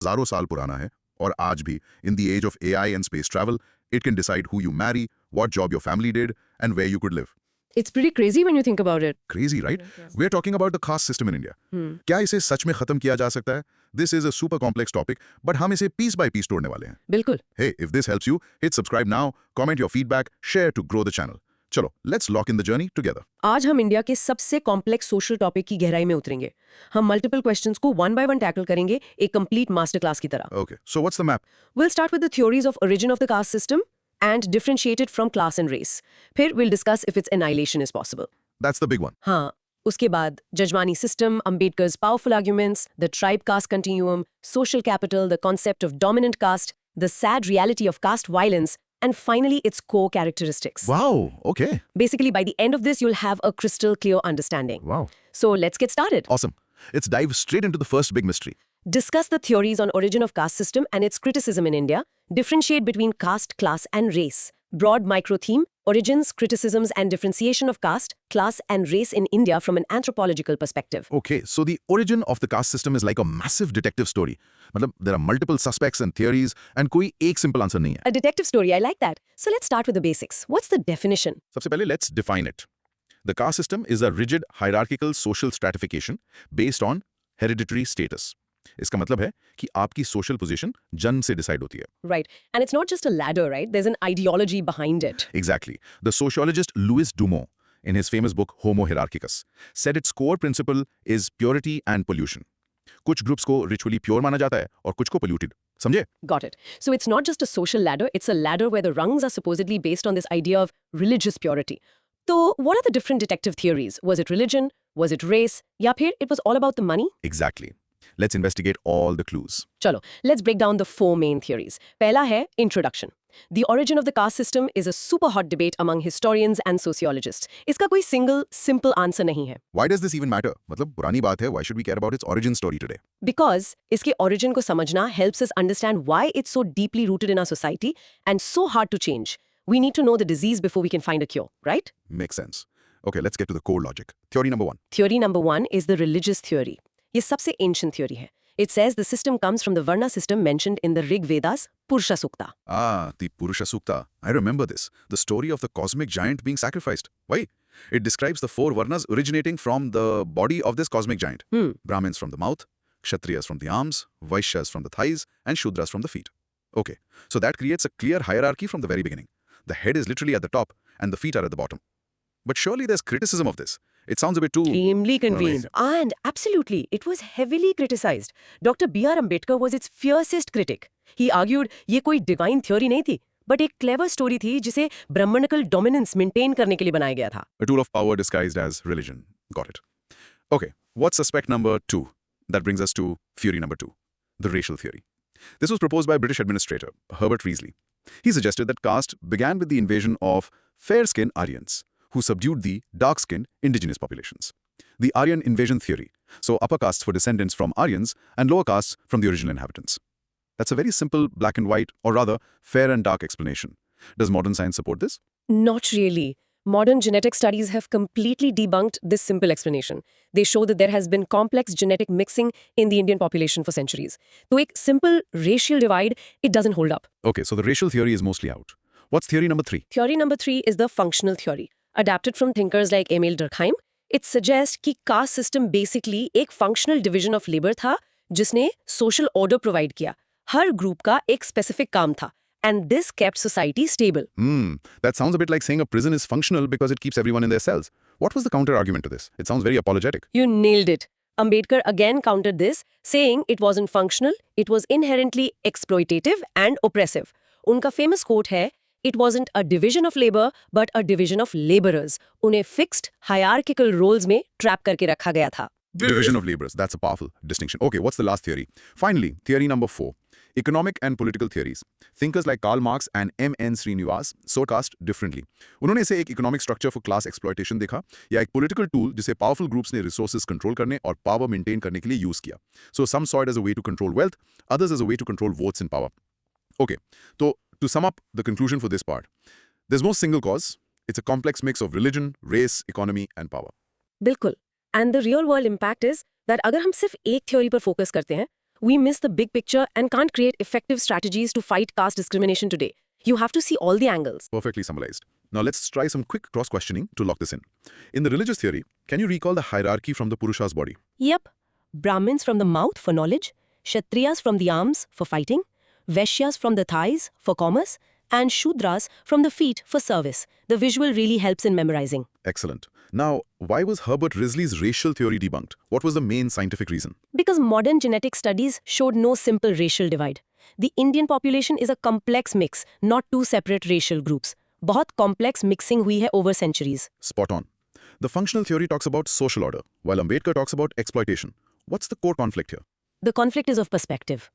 हजारों साल पुराना है और आज भी in the age of AI and space travel, it can decide who you marry, what job your family did, and where you could live. It's pretty crazy when you think about it. Crazy, right? We're talking about the caste system in India. क्या इसे सच में खत्म किया जा सकता है? This is a super complex topic, but हम इसे piece by piece तोड़ने वाले हैं. बिल्कुल. Hey, if this helps you, hit subscribe now, comment your feedback, share to grow the channel. चलो, let's lock in the journey together. आज हम India के सबसे कॉम्प्लेक्स सोशल टॉपिक की गहराई में उतरेंगे. हम मल्टीपल क्वेश्चंस को वन बाय वन टैकल करेंगे एक कंप्लीट मास्टर क्लास की तरह. Okay, so what's the map? We'll start with the theories of origin of the caste system and differentiate it from class and race. फिर we'll discuss if its annihilation is possible. That's the big one. हाँ, उसके बाद जजमानी system, Ambedkar's powerful arguments, the tribe caste continuum, social capital, the concept of dominant caste, the sad reality of caste violence, and finally its core characteristics. Wow, okay. Basically, by the end of this, you'll have a crystal clear understanding. Wow. So let's get started. Awesome. Let's dive straight into the first big mystery. Discuss the theories on origin of caste system and its criticism in India. Differentiate between caste, class, and race. Broad micro theme: origins, criticisms, and differentiation of caste, class, and race in India from an anthropological perspective. Okay, so the origin of the caste system is like a massive detective story. मतलब there are multiple suspects and theories, and कोई एक simple answer नहीं है. A detective story, I like that. So let's start with the basics. What's the definition? सबसे पहले let's define it. The caste system is a rigid hierarchical social stratification based on hereditary status. इसका मतलब है कि आपकी social position जन्म से decide होती है. Right. And it's not just a ladder, right? There's an ideology behind it. Exactly. The sociologist Louis Dumont, in his famous book Homo Hierarchicus, said its core principle is purity and pollution. कुछ groups को ritually pure माना जाता है और कुछ को polluted. समझे? Got it. So it's not just a social ladder, it's a ladder where the rungs are supposedly based on this idea of religious purity. So what are the different detective theories? Was it religion? Was it race? या फिर it was all about the money? Exactly. Let's investigate all the clues. चलो, let's break down the four main theories. पहला है introduction. The origin of the caste system is a super hot debate among historians and sociologists. इसका कोई single, simple answer नहीं है. Why does this even matter? मतलब पुरानी बात है. Why should we care about its origin story today? Because इसके origin को समझना helps us understand why it's so deeply rooted in our society and so hard to change. We need to know the disease before we can find a cure, right? Makes sense. Okay, let's get to the core logic. Theory number 1. Theory number 1 is the religious theory. ये सबसे ancient theory है. It says the system comes from the Varna system mentioned in the Rig Vedas, Purusha Sukta. Ah, the Purusha Sukta. I remember this. The story of the cosmic giant being sacrificed. Why? It describes the 4 Varnas originating from the body of this cosmic giant. Brahmins from the mouth, Kshatriyas from the arms, Vaishyas from the thighs, and Shudras from the feet. Okay, so that creates a clear hierarchy from the very beginning. The head is literally at the top, and the feet are at the bottom. But surely there's criticism of this. It sounds a bit too... Extremely convenient. And absolutely, it was heavily criticized. Dr. B.R. Ambedkar was its fiercest critic. He argued ये कोई divine theory नहीं थी, but एक clever story थी जिसे Brahmanical dominance maintain करने के लिए बनाया गया था. A tool of power disguised as religion. Got it. Okay, what's suspect number 2? That brings us to theory number 2, the racial theory. This was proposed by British administrator Herbert Riesly. He suggested that caste began with the invasion of fair-skinned Aryans, who subdued the dark-skinned indigenous populations. The Aryan invasion theory, so upper castes were descendants from Aryans and lower castes from the original inhabitants. That's a very simple black and white, or rather, fair and dark explanation. Does modern science support this? Not really. Modern genetic studies have completely debunked this simple explanation. They show that there has been complex genetic mixing in the Indian population for centuries. So a simple racial divide, it doesn't hold up. Okay, so the racial theory is mostly out. What's theory number 3? Theory number 3 is the functional theory. Adapted from thinkers like Emil Durkheim, it suggests कि caste system basically एक functional division of labor था जिसने social order provide किया. हर group का एक specific काम था. And this kept society stable. That sounds a bit like saying a prison is functional because it keeps everyone in their cells. What was the counter-argument to this? It sounds very apologetic. You nailed it. Ambedkar again countered this, saying it wasn't functional, it was inherently exploitative and oppressive. उनका famous quote है, it wasn't a division of labor, but a division of laborers. उन्हें fixed hierarchical roles में trap करके रखा गया था. Division of laborers. That's a powerful distinction. Okay, what's the last theory? Finally, theory number 4. Economic and political theories. Thinkers like Karl Marx and M.N. Srinivas saw caste differently. उन्होंने इसे एक economic structure for class exploitation देखा या एक political tool जिसे powerful groups ने resources control करने और power maintain करने के लिए use किया. So some saw it as a way to control wealth, others as a way to control votes and power. Okay, so to sum up the conclusion for this part, there's no single cause. It's a complex mix of religion, race, economy, and power. बिल्कुल. And the real world impact is that अगर हम सिर्फ एक theory पर focus करते हैं, We miss the big picture and can't create effective strategies to fight caste discrimination today. You have to see all the angles. Perfectly summarized. Now let's try some quick cross-questioning to lock this in. In the religious theory, can you recall the hierarchy from the Purusha's body? Yep. Brahmins from the mouth for knowledge, Kshatriyas from the arms for fighting, Vaishyas from the thighs for commerce, and Shudras from the feet for service. The visual really helps in memorizing. Excellent. Now, why was Herbert Risley's racial theory debunked? What was the main scientific reason? Because modern genetic studies showed no simple racial divide. The Indian population is a complex mix, not two separate racial groups. बहुत complex mixing हुई है over centuries. Spot on. The functional theory talks about social order, while Ambedkar talks about exploitation. What's the core conflict here? The conflict is of perspective.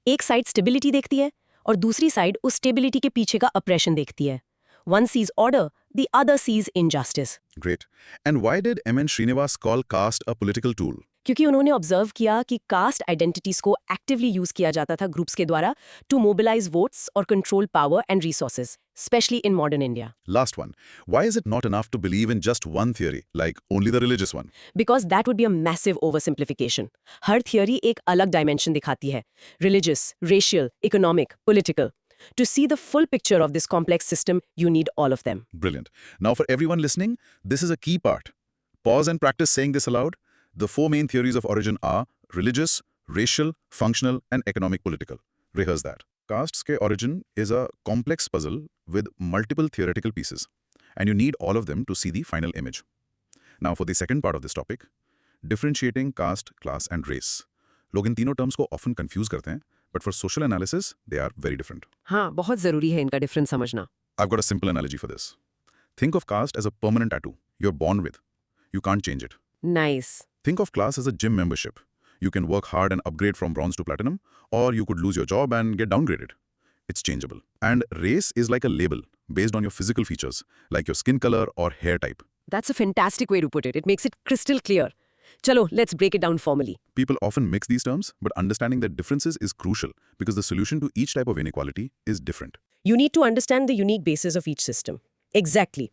एक side stability देखती है और दूसरी side उस stability के पीछे का अप्रेशन देखती है. One sees order, the other sees injustice. Great. And why did M.N. Srinivas call caste a political tool? क्योंकि उन्होंने ऑब्जर्व किया कि कास्ट आइडेंटिटीज को एक्टिवली यूज किया जाता था ग्रुप्स के द्वारा टू मोबिलाइज वोट्स और control power and resources, specially in modern India. Last one. Why is it not enough to believe in just one theory, like only the religious one? Because that would be a massive over simplification. Her theory एक अलग dimension दिखाती है, religious, racial, economic, political. To see the full picture of this complex system, you need all of them. Brilliant. Now for everyone listening, this is a key part. Pause and practice saying this aloud. The four main theories of origin are religious, racial, functional, and economic political. Rehearse that. Castes ke origin is a complex puzzle with multiple theoretical pieces, and you need all of them to see the final image. Now for the second part of this topic, differentiating caste, class, and race. लोग इन तीनों terms को often confuse करते हैं, but for social analysis, they are very different. हाँ, बहुत जरूरी है इनका डिफरेंस समझना. I've got a simple analogy for this. Think of caste as a permanent tattoo you're born with. You can't change it. Nice. Think of class as a gym membership. You can work hard and upgrade from bronze to platinum, or you could lose your job and get downgraded. It's changeable. And race is like a label based on your physical features, like your skin color or hair type. That's a fantastic way to put it. It makes it crystal clear. Chalo, let's break it down formally. People often mix these terms, but understanding their differences is crucial because the solution to each type of inequality is different. You need to understand the unique basis of each system. Exactly.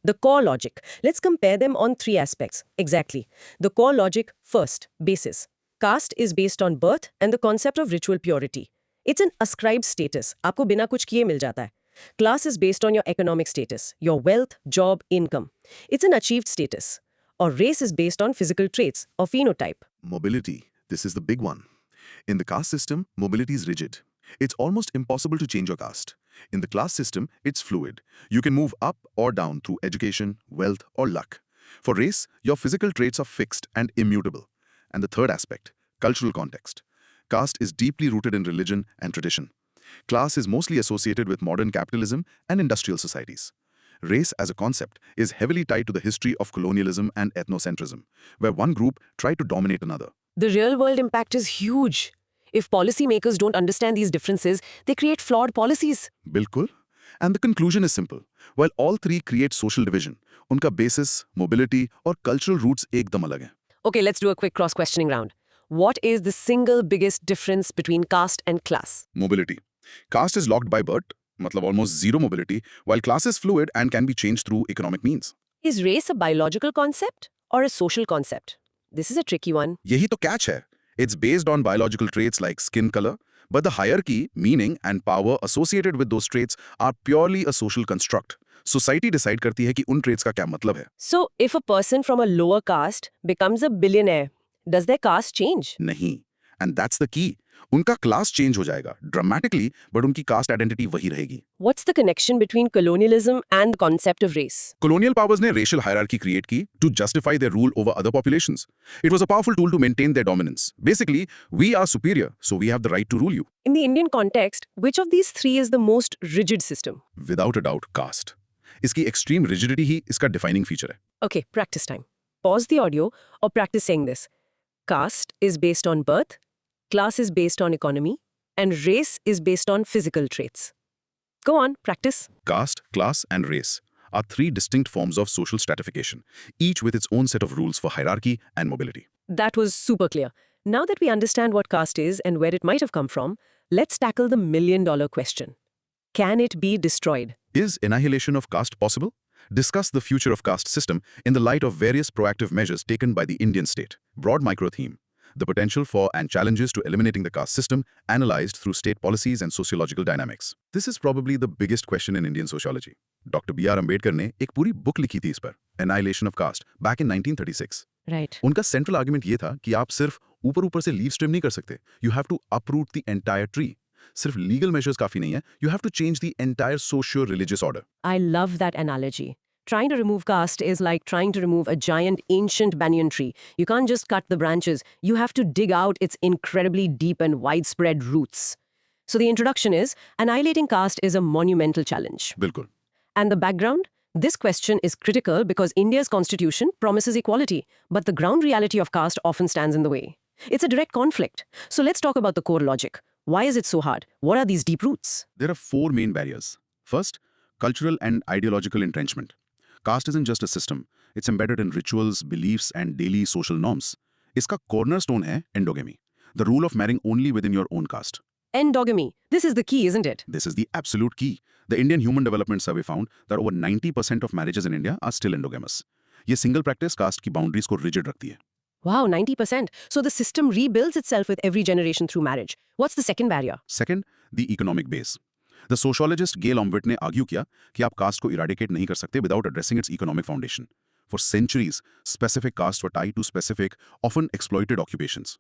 The core logic. Let's compare them on three aspects. Exactly. The core logic first, basis. Caste is based on birth and the concept of ritual purity. It's an ascribed status. आपको बिना कुछ किए मिल जाता है. Class is based on your economic status, your wealth, job, income. It's an achieved status. Or race is based on physical traits or phenotype. Mobility. This is the big one. In the caste system, mobility is rigid. It's almost impossible to change your caste. In the class system, it's fluid. You can move up or down through education, wealth, or luck. For race, your physical traits are fixed and immutable. And the third aspect, cultural context. Caste is deeply rooted in religion and tradition. Class is mostly associated with modern capitalism and industrial societies. Race as a concept is heavily tied to the history of colonialism and ethnocentrism, where one group tried to dominate another. The real-world impact is huge. If policymakers don't understand these differences, they create flawed policies. Bilkul. And the conclusion is simple. While all three create social division, unka basis, mobility, or cultural roots ekdam alag hai. Okay, let's do a quick cross-questioning round. What is the single biggest difference between caste and class? Mobility. Caste is locked by birth, matlab almost zero mobility, while class is fluid and can be changed through economic means. Is race a biological concept or a social concept? This is a tricky one. Yehi to catch hai. It's based on biological traits like skin color, but the hierarchy, meaning, and power associated with those traits are purely a social construct. Society decide करती है कि उन traits का क्या मतलब है. So, if a person from a lower caste becomes a billionaire, does their caste change? नहीं. And that's the key. उनका class change हो जाएगा dramatically, but उनकी caste identity वही रहेगी. What's the connection between colonialism and the concept of race? Colonial powers ने racial hierarchy create की to justify their rule over other populations. It was a powerful tool to maintain their dominance. Basically, we are superior, so we have the right to rule you. In the Indian context, which of these three is the most rigid system? Without a doubt, caste. इसकी extreme rigidity ही इसका defining feature है. Okay, practice time. Pause the audio or practice saying this. Caste is based on birth, class is based on economy, and race is based on physical traits. Go on, practice. Caste, class, and race are three distinct forms of social stratification, each with its own set of rules for hierarchy and mobility. That was super clear. Now that we understand what caste is and where it might have come from, let's tackle the million-dollar question. Can it be destroyed? Is annihilation of caste possible? Discuss the future of caste system in the light of various proactive measures taken by the Indian state. Broad micro theme. The potential for and challenges to eliminating the caste system analyzed through state policies and sociological dynamics. This is probably the biggest question in Indian sociology. Dr. B.R. Ambedkar ने एक पूरी book लिखी थी इस पर, Annihilation of Caste, back in 1936. Right. उनका central argument ये था कि आप सिर्फ ऊपर से लीव्स ट्रिम नहीं कर सकते. You have to uproot the entire tree. सिर्फ लीगल मेजर्स काफी नहीं है. You have to change the entire socio-religious order. I love that analogy. Trying to remove caste is like trying to remove a giant ancient banyan tree. You can't just cut the branches. You have to dig out its incredibly deep and widespread roots. So the introduction is, annihilating caste is a monumental challenge. बिल्कुल. And the background? This question is critical because India's constitution promises equality, but the ground reality of caste often stands in the way. It's a direct conflict. So let's talk about the core logic. Why is it so hard? What are these deep roots? There are four main barriers. First, cultural and ideological entrenchment. Caste isn't just a system. It's embedded in rituals, beliefs, and daily social norms. इसका cornerstone है endogamy, the rule of marrying only within your own caste. Endogamy. This is the key, isn't it? This is the absolute key. The Indian Human Development Survey found that over 90% of marriages in India are still endogamous. ये single practice caste की boundaries को rigid रखती है. Wow, 90%. So the system rebuilds itself with every generation through marriage. What's the second barrier? Second, the economic base. The sociologist Gail Omvedt ने argue किया कि आप caste को eradicate नहीं कर सकते without addressing its economic foundation. For centuries, specific castes were tied to specific, often exploited occupations.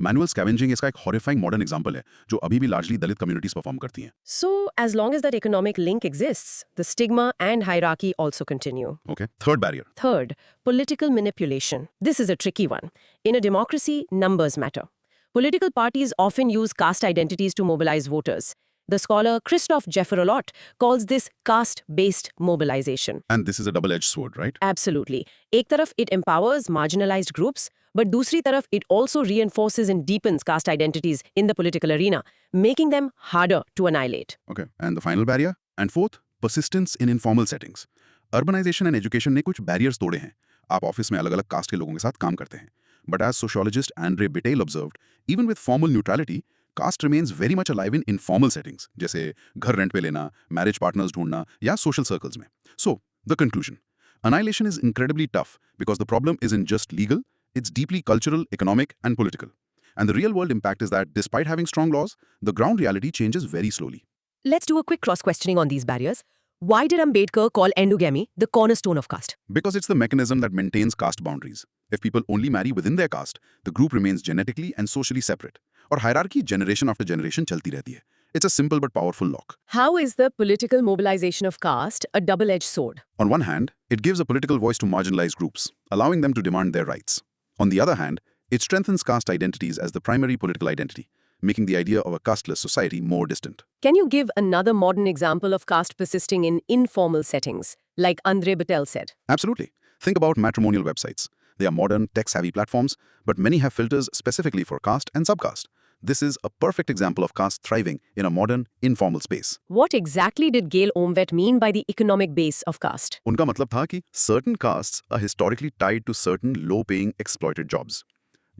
Manual scavenging इसका एक horrifying modern example है, जो अभी भी largely दलित communities perform करती हैं. So, as long as that economic link exists, the stigma and hierarchy also continue. Okay. Third barrier. Third, political manipulation. This is a tricky one. In a democracy, numbers matter. Political parties often use caste identities to mobilize voters. The scholar Christoph Jefferolot calls this caste-based mobilization. And this is a double-edged sword, right? Absolutely. एक तरफ it empowers marginalized groups, but दूसरी तरफ it also reinforces and deepens caste identities in the political arena, making them harder to annihilate. Okay. And the final barrier? And fourth, persistence in informal settings. Urbanization and education ने कुछ barriers तोड़े हैं. आप office में अलग-अलग cast के लोगों के साथ काम करते हैं. But as sociologist Andre Bitel observed, even with formal neutrality, caste remains very much alive in informal settings, जैसे घर रेंट पे लेना, marriage partners ढूंढना या social circles में. So, the conclusion. Annihilation is incredibly tough because the problem isn't just legal, it's deeply cultural, economic, and political. And the real-world impact is that despite having strong laws, the ground reality changes very slowly. Let's do a quick cross-questioning on these barriers. Why did Ambedkar call endogamy the cornerstone of caste? Because it's the mechanism that maintains caste boundaries. If people only marry within their caste, the group remains genetically and socially separate. और hierarchy generation after generation चलती रहती है. It's a simple but powerful lock. How is the political mobilization of caste a double-edged sword? On one hand, it gives a political voice to marginalized groups, allowing them to demand their rights. On the other hand, it strengthens caste identities as the primary political identity, making the idea of a casteless society more distant. Can you give another modern example of caste persisting in informal settings, like Andre Bitel said? Absolutely. Think about matrimonial websites. They are modern, tech-savvy platforms, but many have filters specifically for caste and subcaste. This is a perfect example of caste thriving in a modern, informal space. What exactly did Gail Omvedt mean by the economic base of caste? उनका मतलब था कि certain castes are historically tied to certain low-paying, exploited jobs.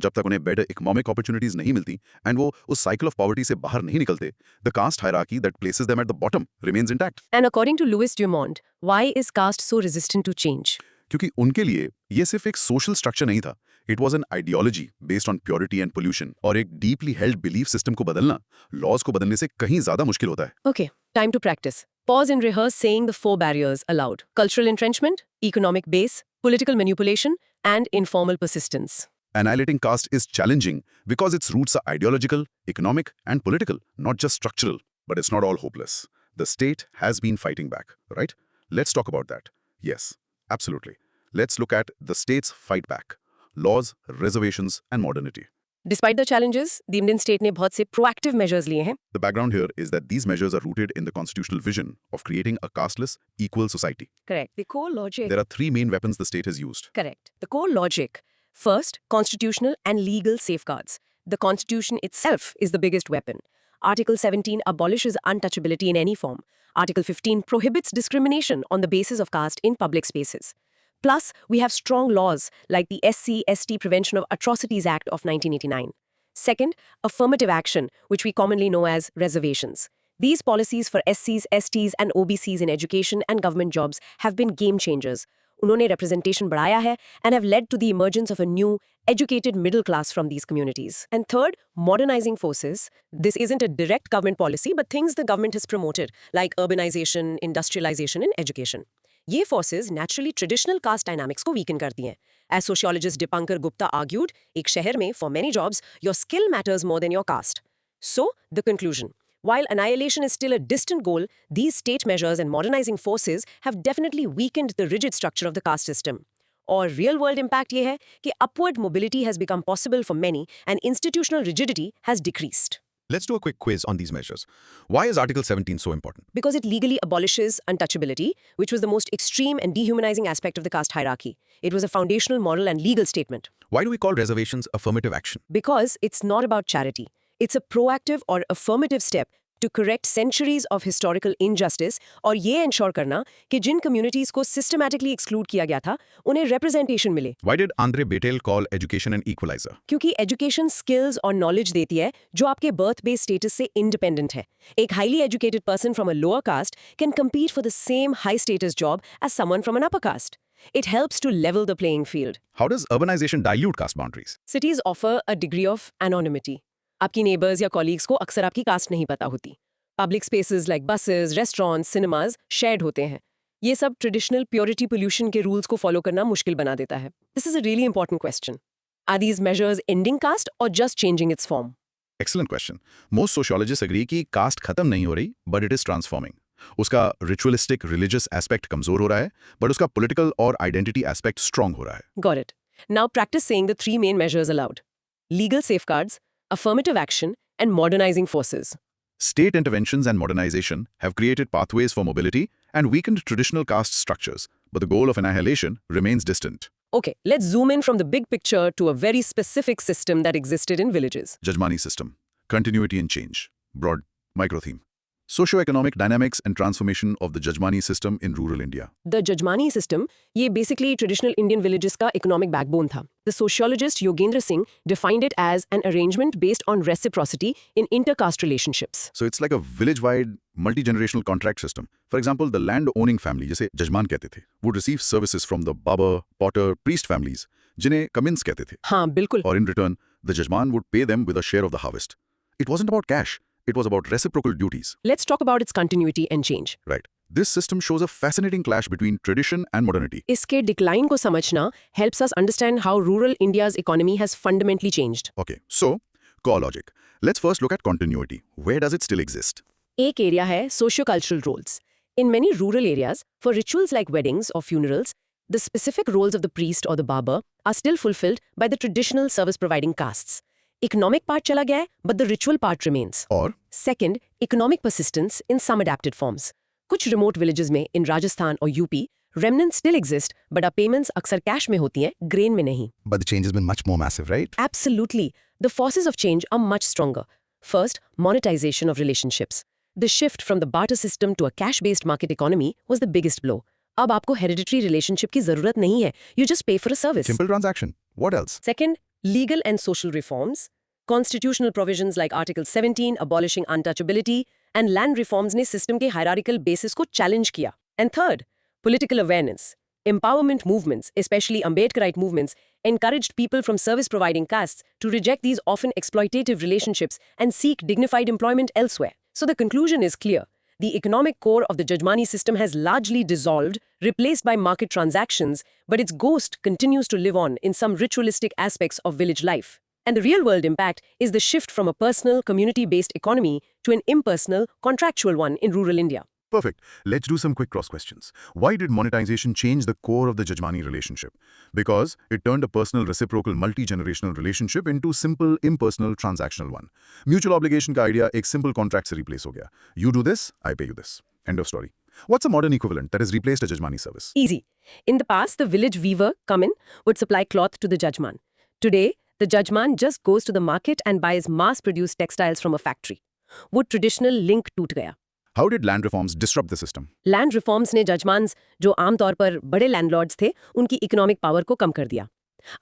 जब तक उन्हें better economic opportunities नहीं मिलती and वो उस cycle of poverty से बाहर नहीं निकलते, the caste hierarchy that places them at the bottom remains intact. And according to Louis Dumont, why is caste so resistant to change? क्योंकि उनके लिए ये सिर्फ एक social structure नहीं था. It was an ideology based on purity and pollution. और एक deeply held belief system को बदलना, laws को बदलने से कहीं ज़्यादा मुश्किल होता है. Okay, time to practice. Pause and rehearse saying the 4 barriers aloud. Cultural entrenchment, economic base, political manipulation, and informal persistence. Annihilating caste is challenging because its roots are ideological, economic, and political, not just structural. But it's not all hopeless. The state has been fighting back, right? Let's talk about that. Yes, absolutely. Let's look at the state's fight back. Laws, reservations, and modernity. Despite the challenges, the Indian state ने बहुत से proactive measures लिए हैं. The background here is that these measures are rooted in the constitutional vision of creating a casteless, equal society. Correct. The core logic. There are 3 main weapons the state has used. Correct. The core logic. First, constitutional and legal safeguards. The Constitution itself is the biggest weapon. Article 17 abolishes untouchability in any form. Article 15 prohibits discrimination on the basis of caste in public spaces. Plus, we have strong laws like the SC/ST Prevention of Atrocities Act of 1989. Second, affirmative action, which we commonly know as reservations. These policies for SCs, STs, and OBCs in education and government jobs have been game changers. उन्होंने representation बढ़ाया है and have led to the emergence of a new educated middle class from these communities. And third, modernizing forces. This isn't a direct government policy, but things the government has promoted, like urbanization, industrialization, and education. ये forces naturally traditional caste dynamics को weaken करती हैं. As sociologist Dipankar Gupta argued, एक शहर में, for many jobs, your skill matters more than your caste. So, the conclusion. While annihilation is still a distant goal, these state measures and modernizing forces have definitely weakened the rigid structure of the caste system. और real world impact ये है कि upward mobility has become possible for many and institutional rigidity has decreased. Let's do a quick quiz on these measures. Why is Article 17 so important? Because it legally abolishes untouchability, which was the most extreme and dehumanizing aspect of the caste hierarchy. It was a foundational moral and legal statement. Why do we call reservations affirmative action? Because it's not about charity. It's a proactive or affirmative step to correct centuries of historical injustice और ये ensure करना कि जिन communities को systematically exclude किया गया था, उन्हें representation मिले. Why did Andre Betel call education an equalizer? क्योंकि education skills और knowledge देती है जो आपके birth-based status से independent है. एक highly educated person from a lower caste can compete for the same high-status job as someone from an upper caste. It helps to level the playing field. How does urbanization dilute caste boundaries? Cities offer a degree of anonymity. आपकी neighbors या colleagues को अक्सर आपकी caste नहीं पता होती. Public spaces like buses, restaurants, cinemas shared होते हैं. ये सब traditional purity pollution के rules को follow करना मुश्किल बना देता है. This is a really important question. Are these measures ending caste or just changing its form? Excellent question. Most sociologists agree कि caste खत्म नहीं हो रही, but it is transforming. उसका ritualistic religious aspect कमजोर हो रहा है, but उसका political और identity aspect strong हो रहा है. Got it. Now practice saying the three main measures aloud. Legal safeguards, affirmative action, and modernizing forces. State interventions and modernization have created pathways for mobility and weakened traditional caste structures, but the goal of annihilation remains distant. Okay, let's zoom in from the big picture to a very specific system that existed in villages. Jajmani system. Continuity and change. Broad micro-theme. Socioeconomic dynamics and transformation of the Jajmani system in rural India. The Jajmani system, ये basically traditional Indian villages का economic backbone था. The sociologist Yogendra Singh defined it as an arrangement based on reciprocity in inter-caste relationships. So it's like a village-wide multi-generational contract system. For example, the land-owning family, जिसे जजमान कहते थे, would receive services from the barber, potter, priest families, जिन्हें kamins कहते थे. हाँ, बिल्कुल. Or in return, the jajman would pay them with a share of the harvest. It wasn't about cash. It was about reciprocal duties. Let's talk about its continuity and change. Right. This system shows a fascinating clash between tradition and modernity. इसके decline को समझना helps us understand how rural India's economy has fundamentally changed. Okay, so, core logic. Let's first look at continuity. Where does it still exist? एक area है socio-cultural roles. In many rural areas, for rituals like weddings or funerals, the specific roles of the priest or the barber are still fulfilled by the traditional service-providing castes. Economic part चला गया है, but the ritual part remains. Or? Second, economic persistence in some adapted forms. कुछ remote villages में in Rajasthan और UP, remnants still exist, but our payments अक्सर cash में होती हैं, grain में नहीं. But the change has been much more massive, right? Absolutely. The forces of change are much stronger. First, monetization of relationships. The shift from the barter system to a cash-based market economy was the biggest blow. अब आपको hereditary relationship की जरूरत नहीं है. You just pay for a service. Simple transaction. What else? Second, legal and social reforms. Constitutional provisions like Article 17 abolishing untouchability and land reforms ने system के hierarchical basis को challenge किया. And third, political awareness. Empowerment movements, especially Ambedkarite movements, encouraged people from service-providing castes to reject these often exploitative relationships and seek dignified employment elsewhere. So the conclusion is clear. The economic core of the Jajmani system has largely dissolved, replaced by market transactions, but its ghost continues to live on in some ritualistic aspects of village life. And the real-world impact is the shift from a personal, community-based economy to an impersonal, contractual one in rural India. Perfect. Let's do some quick cross questions. Why did monetization change the core of the Jajmani relationship? Because it turned a personal, reciprocal, multi-generational relationship into simple, impersonal, transactional one. Mutual obligation का idea एक simple contract से replace हो गया. You do this, I pay you this. End of story. What's a modern equivalent that has replaced a Jajmani service? Easy. In the past, the village weaver, Kamin, would supply cloth to the Jajman. Today, the Jajman just goes to the market and buys mass-produced textiles from a factory. वो traditional link टूट गया. How did land reforms disrupt the system? Land reforms ने जजमान्स जो आमतौर पर बड़े landlords थे उनकी इकोनॉमिक पावर को कम कर दिया.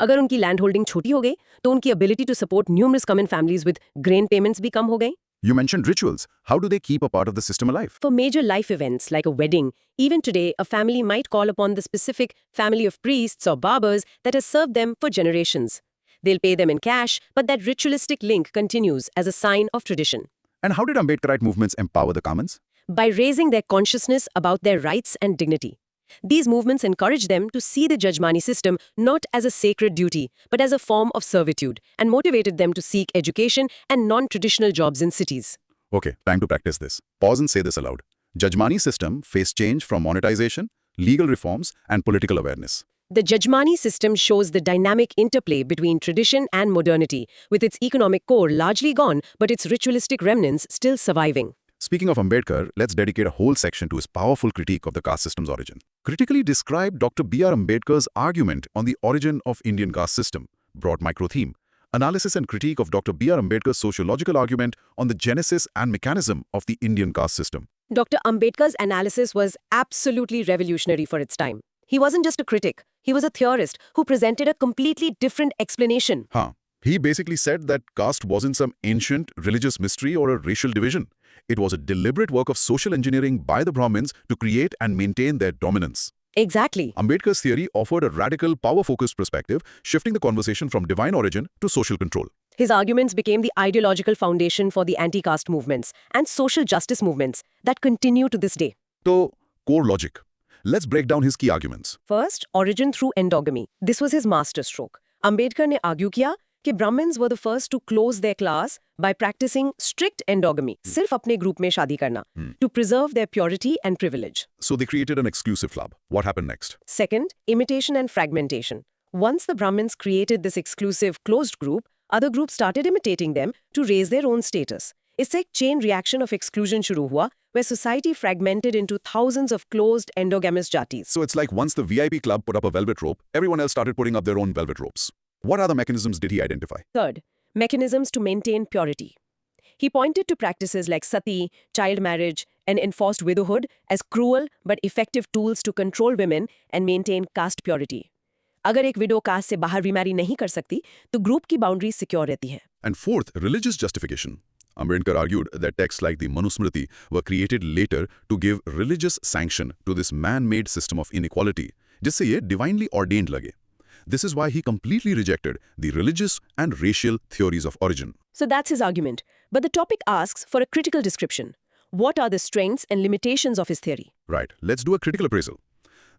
अगर उनकी लैंड होल्डिंग छोटी हो गई तो उनकी ability to support numerous common families with grain payments भी कम हो गई. You mentioned rituals. How do they keep a part of the system alive? For major life events like a wedding, even today, a family might call upon the specific family of priests or barbers that has served them for generations. They'll pay them in cash, but that ritualistic link continues as a sign of tradition. And how did Ambedkarite movements empower the commons? By raising their consciousness about their rights and dignity. These movements encourage them to see the Jajmani system not as a sacred duty, but as a form of servitude, and motivated them to seek education and non-traditional jobs in cities. Okay, time to practice this. Pause and say this aloud. Jajmani system faced change from monetization, legal reforms, and political awareness. The Jajmani system shows the dynamic interplay between tradition and modernity, with its economic core largely gone, but its ritualistic remnants still surviving. Speaking of Ambedkar, let's dedicate a whole section to his powerful critique of the caste system's origin. Critically describe Dr. B.R. Ambedkar's argument on the origin of Indian caste system, broad micro-theme. Analysis and critique of Dr. B.R. Ambedkar's sociological argument on the genesis and mechanism of the Indian caste system. Dr. Ambedkar's analysis was absolutely revolutionary for its time. He wasn't just a critic, he was a theorist who presented a completely different explanation. He basically said that caste wasn't some ancient religious mystery or a racial division. It was a deliberate work of social engineering by the Brahmins to create and maintain their dominance. Exactly. Ambedkar's theory offered a radical, power-focused perspective, shifting the conversation from divine origin to social control. His arguments became the ideological foundation for the anti-caste movements and social justice movements that continue to this day. So, core logic. Let's break down his key arguments. First, origin through endogamy. This was his masterstroke. Ambedkar ने argue किया कि Brahmins were the first to close their class by practicing strict endogamy, सिर्फ अपने group में शादी करना, to preserve their purity and privilege. So they created an exclusive club. What happened next? Second, imitation and fragmentation. Once the Brahmins created this exclusive closed group, other groups started imitating them to raise their own status. इससे एक chain reaction of exclusion शुरू हुआ, where society fragmented into thousands of closed endogamous jatis. So it's like once the VIP club put up a velvet rope, everyone else started putting up their own velvet ropes. What other mechanisms did he identify? Third, mechanisms to maintain purity. He pointed to practices like sati, child marriage, and enforced widowhood as cruel but effective tools to control women and maintain caste purity. अगर एक widow caste से बाहर remarry नहीं कर सकती, तो group की boundaries secure रहती हैं. And fourth, religious justification. Ambedkar argued that texts like the Manusmriti were created later to give religious sanction to this man-made system of inequality, जिससे ये divinely ordained लगे. This is why he completely rejected the religious and racial theories of origin. So that's his argument. But the topic asks for a critical description. What are the strengths and limitations of his theory? Right, let's do a critical appraisal.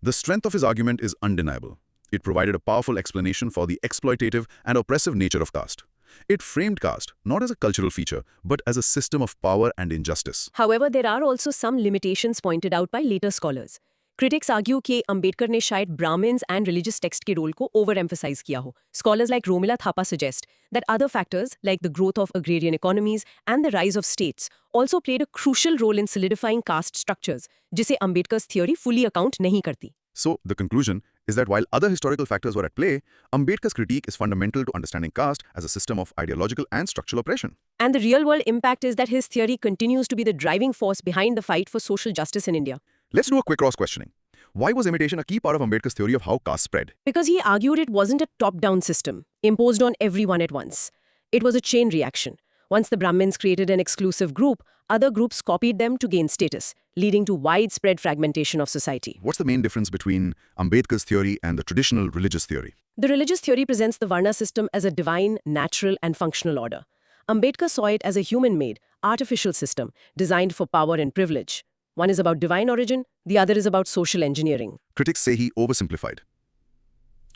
The strength of his argument is undeniable. It provided a powerful explanation for the exploitative and oppressive nature of caste. It framed caste not as a cultural feature, but as a system of power and injustice. However, there are also some limitations pointed out by later scholars. Critics argue कि Ambedkar ने शायद Brahmins and religious text के role को overemphasize किया हो. Scholars like Romila Thapa suggest that other factors like the growth of agrarian economies and the rise of states also played a crucial role in solidifying caste structures, जिसे Ambedkar's theory fully account नहीं करती. So, the conclusion is that while other historical factors were at play, Ambedkar's critique is fundamental to understanding caste as a system of ideological and structural oppression. And the real-world impact is that his theory continues to be the driving force behind the fight for social justice in India. Let's do a quick cross-questioning. Why was imitation a key part of Ambedkar's theory of how caste spread? Because he argued it wasn't a top-down system, imposed on everyone at once. It was a chain reaction. Once the Brahmins created an exclusive group, other groups copied them to gain status, leading to widespread fragmentation of society. What's the main difference between Ambedkar's theory and the traditional religious theory? The religious theory presents the Varna system as a divine, natural, and functional order. Ambedkar saw it as a human-made, artificial system designed for power and privilege. One is about divine origin, the other is about social engineering. Critics say he oversimplified.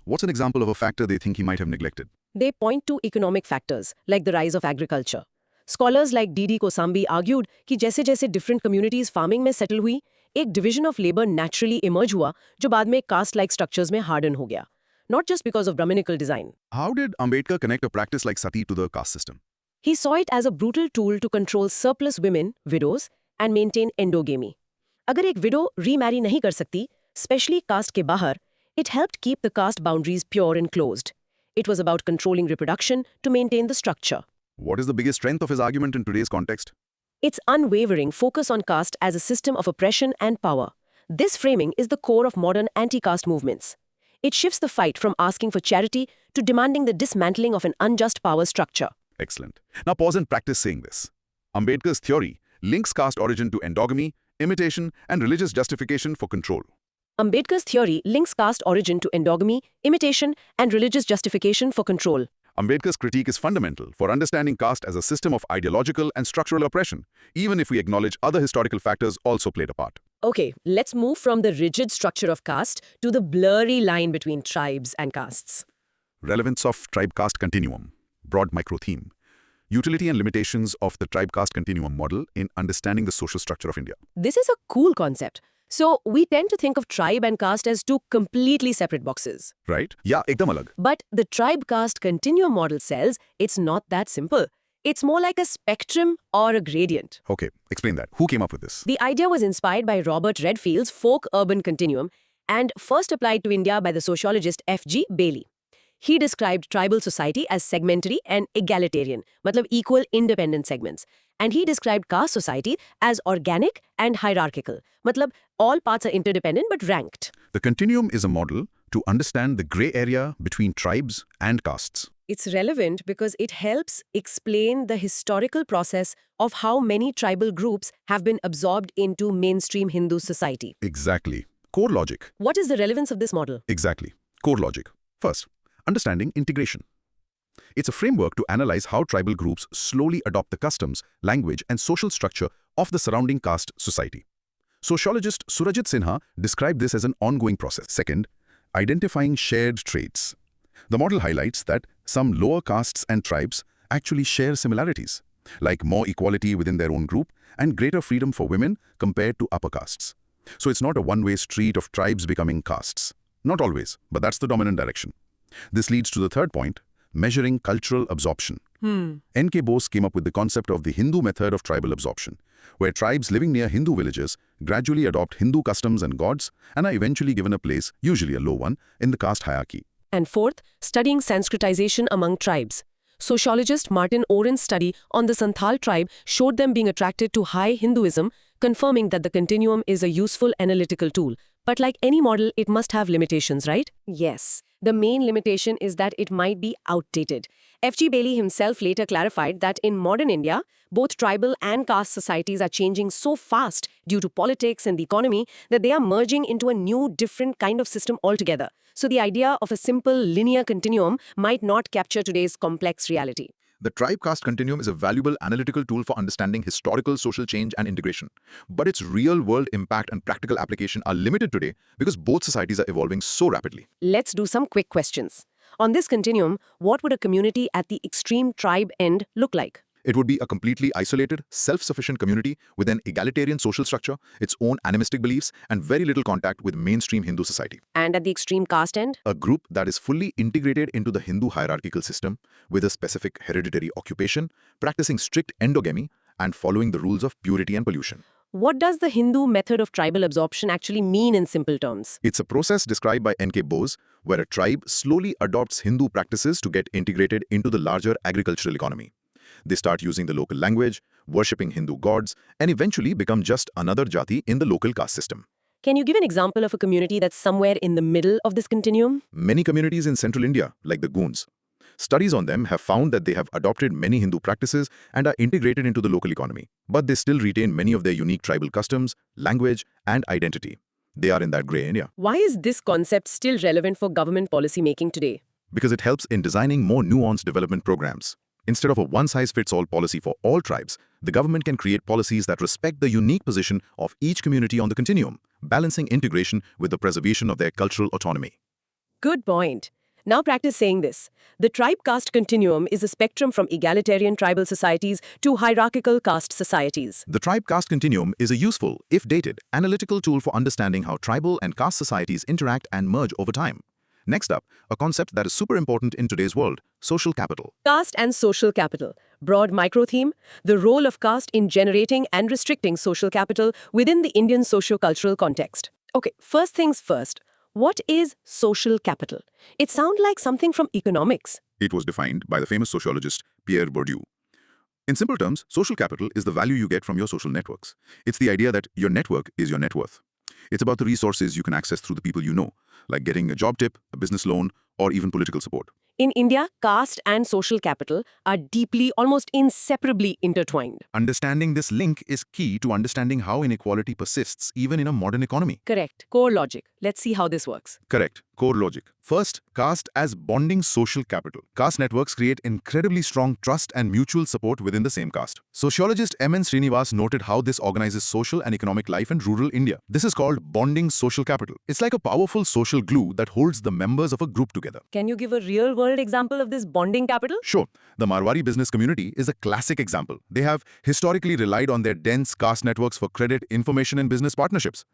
What's an example of a factor they think he might have neglected? They point to economic factors, like the rise of agriculture. Scholars like D.D. Kosambi argued कि जैसे-जैसे different communities farming में settle हुई, एक division of labor naturally emerge हुआ, जो बाद में caste-like structures में harden हो गया. Not just because of Brahminical design. How did Ambedkar connect a practice like sati to the caste system? He saw it as a brutal tool to control surplus women, widows, and maintain endogamy. अगर एक widow remarry नहीं कर सकती, especially caste के बाहर, it helped keep the caste boundaries pure and closed. It was about controlling reproduction to maintain the structure. What is the biggest strength of his argument in today's context? Its unwavering focus on caste as a system of oppression and power. This framing is the core of modern anti-caste movements. It shifts the fight from asking for charity to demanding the dismantling of an unjust power structure. Excellent. Now pause and practice saying this. Ambedkar's theory links caste origin to endogamy, imitation, and religious justification for control. Ambedkar's theory links caste origin to endogamy, imitation, and religious justification for control. Ambedkar's critique is fundamental for understanding caste as a system of ideological and structural oppression, even if we acknowledge other historical factors also played a part. Okay, let's move from the rigid structure of caste to the blurry line between tribes and castes. Relevance of tribe-caste continuum, broad micro-theme. Utility and limitations of the tribe-caste continuum model in understanding the social structure of India. This is a cool concept. So, we tend to think of tribe and caste as two completely separate boxes. Right? Yeah, ekdam alag. But the tribe-caste continuum model says it's not that simple. It's more like a spectrum or a gradient. Okay, explain that. Who came up with this? The idea was inspired by Robert Redfield's folk-urban continuum and first applied to India by the sociologist F.G. Bailey. He described tribal society as segmentary and egalitarian, matlab equal independent segments. And he described caste society as organic and hierarchical, matlab all parts are interdependent but ranked. The continuum is a model to understand the gray area between tribes and castes. It's relevant because it helps explain the historical process of how many tribal groups have been absorbed into mainstream Hindu society. Exactly. Core logic. What is the relevance of this model? Exactly. Core logic. First, understanding integration. It's a framework to analyze how tribal groups slowly adopt the customs, language, and social structure of the surrounding caste society. Sociologist Surajit Sinha described this as an ongoing process. Second, identifying shared traits. The model highlights that some lower castes and tribes actually share similarities, like more equality within their own group and greater freedom for women compared to upper castes. So it's not a one-way street of tribes becoming castes. Not always, but that's the dominant direction. This leads to the third point, measuring cultural absorption. N.K. Bose came up with the concept of the Hindu method of tribal absorption, where tribes living near Hindu villages gradually adopt Hindu customs and gods and are eventually given a place, usually a low one, in the caste hierarchy. And fourth, studying Sanskritization among tribes. Sociologist Martin Oren's study on the Santhal tribe showed them being attracted to high Hinduism, confirming that the continuum is a useful analytical tool. But like any model, it must have limitations, right? Yes. The main limitation is that it might be outdated. F.G. Bailey himself later clarified that in modern India, both tribal and caste societies are changing so fast due to politics and the economy that they are merging into a new, different kind of system altogether. So the idea of a simple linear continuum might not capture today's complex reality. The tribe-caste continuum is a valuable analytical tool for understanding historical social change and integration. But its real-world impact and practical application are limited today because both societies are evolving so rapidly. Let's do some quick questions. On this continuum, what would a community at the extreme tribe end look like? It would be a completely isolated, self-sufficient community with an egalitarian social structure, its own animistic beliefs, and very little contact with mainstream Hindu society. And at the extreme caste end? A group that is fully integrated into the Hindu hierarchical system with a specific hereditary occupation, practicing strict endogamy, and following the rules of purity and pollution. What does the Hindu method of tribal absorption actually mean in simple terms? It's a process described by N.K. Bose, where a tribe slowly adopts Hindu practices to get integrated into the larger agricultural economy. They start using the local language, worshipping Hindu gods, and eventually become just another jati in the local caste system. Can you give an example of a community that's somewhere in the middle of this continuum? Many communities in central India, like the Goons, studies on them have found that they have adopted many Hindu practices and are integrated into the local economy, but they still retain many of their unique tribal customs, language, and identity. They are in that gray area. Why is this concept still relevant for government policy making today? Because it helps in designing more nuanced development programs. Instead of a one-size-fits-all policy for all tribes, the government can create policies that respect the unique position of each community on the continuum, balancing integration with the preservation of their cultural autonomy. Good point. Now practice saying this. The tribe-caste continuum is a spectrum from egalitarian tribal societies to hierarchical caste societies. The tribe-caste continuum is a useful, if dated, analytical tool for understanding how tribal and caste societies interact and merge over time. Next up, a concept that is super important in today's world, social capital. Caste and social capital. Broad micro-theme, the role of caste in generating and restricting social capital within the Indian socio-cultural context. Okay, first things first. What is social capital? It sounds like something from economics. It was defined by the famous sociologist Pierre Bourdieu. In simple terms, social capital is the value you get from your social networks. It's the idea that your network is your net worth. It's about the resources you can access through the people you know, like getting a job tip, a business loan, or even political support. In India, caste and social capital are deeply, almost inseparably intertwined. Understanding this link is key to understanding how inequality persists even in a modern economy. Correct. Core logic. Let's see how this works. Correct. Core logic. First, caste as bonding social capital. Caste networks create incredibly strong trust and mutual support within the same caste. Sociologist M.N. Srinivas noted how this organizes social and economic life in rural India. This is called bonding social capital. It's like a powerful social glue that holds the members of a group together. Can you give a real-world example of this bonding capital? Sure, the Marwari business community is a classic example. They have historically relied on their dense caste networks for credit, information, and business partnerships.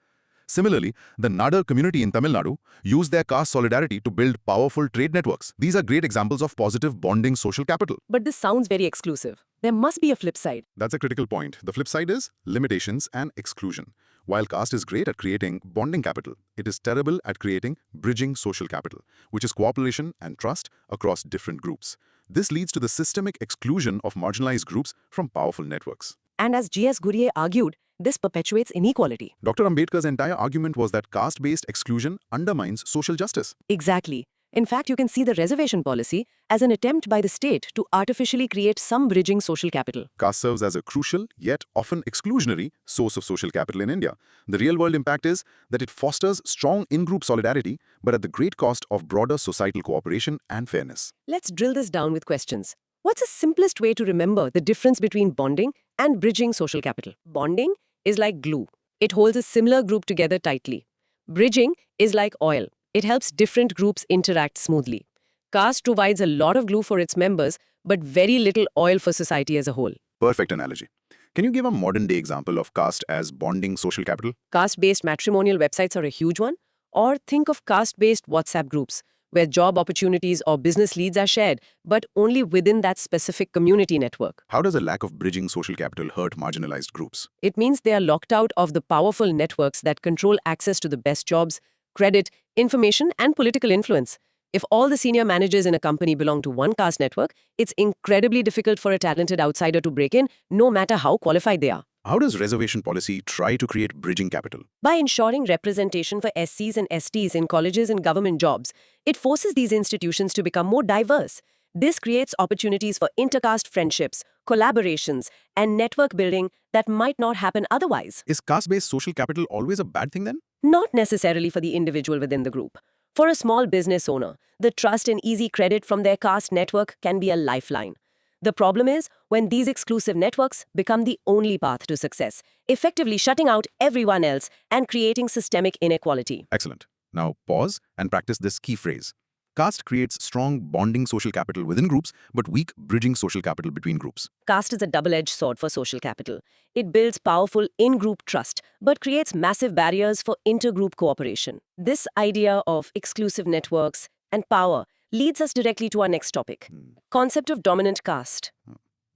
Similarly, the Nadar community in Tamil Nadu used their caste solidarity to build powerful trade networks. These are great examples of positive bonding social capital. But this sounds very exclusive. There must be a flip side. That's a critical point. The flip side is limitations and exclusion. While caste is great at creating bonding capital, it is terrible at creating bridging social capital, which is cooperation and trust across different groups. This leads to the systemic exclusion of marginalized groups from powerful networks. And as G.S. Gurye argued, this perpetuates inequality. Dr. Ambedkar's entire argument was that caste-based exclusion undermines social justice. Exactly. In fact, you can see the reservation policy as an attempt by the state to artificially create some bridging social capital. Caste serves as a crucial, yet often exclusionary, source of social capital in India. The real-world impact is that it fosters strong in-group solidarity, but at the great cost of broader societal cooperation and fairness. Let's drill this down with questions. What's the simplest way to remember the difference between bonding and bridging social capital? Bonding is like glue. It holds a similar group together tightly. Bridging is like oil. It helps different groups interact smoothly. Caste provides a lot of glue for its members, but very little oil for society as a whole. Perfect analogy. Can you give a modern-day example of caste as bonding social capital? Caste-based matrimonial websites are a huge one. Or think of caste-based WhatsApp groups, where job opportunities or business leads are shared, but only within that specific community network. How does a lack of bridging social capital hurt marginalized groups? It means they are locked out of the powerful networks that control access to the best jobs, credit, information, and political influence. If all the senior managers in a company belong to one caste network, it's incredibly difficult for a talented outsider to break in, no matter how qualified they are. How does reservation policy try to create bridging capital? By ensuring representation for SCs and STs in colleges and government jobs, it forces these institutions to become more diverse. This creates opportunities for intercaste friendships, collaborations, and network building that might not happen otherwise. Is caste-based social capital always a bad thing then? Not necessarily for the individual within the group. For a small business owner, the trust and easy credit from their caste network can be a lifeline. The problem is when these exclusive networks become the only path to success, effectively shutting out everyone else and creating systemic inequality. Excellent. Now pause and practice this key phrase. Caste creates strong bonding social capital within groups, but weak bridging social capital between groups. Caste is a double-edged sword for social capital. It builds powerful in-group trust, but creates massive barriers for inter-group cooperation. This idea of exclusive networks and power leads us directly to our next topic. Concept of dominant caste.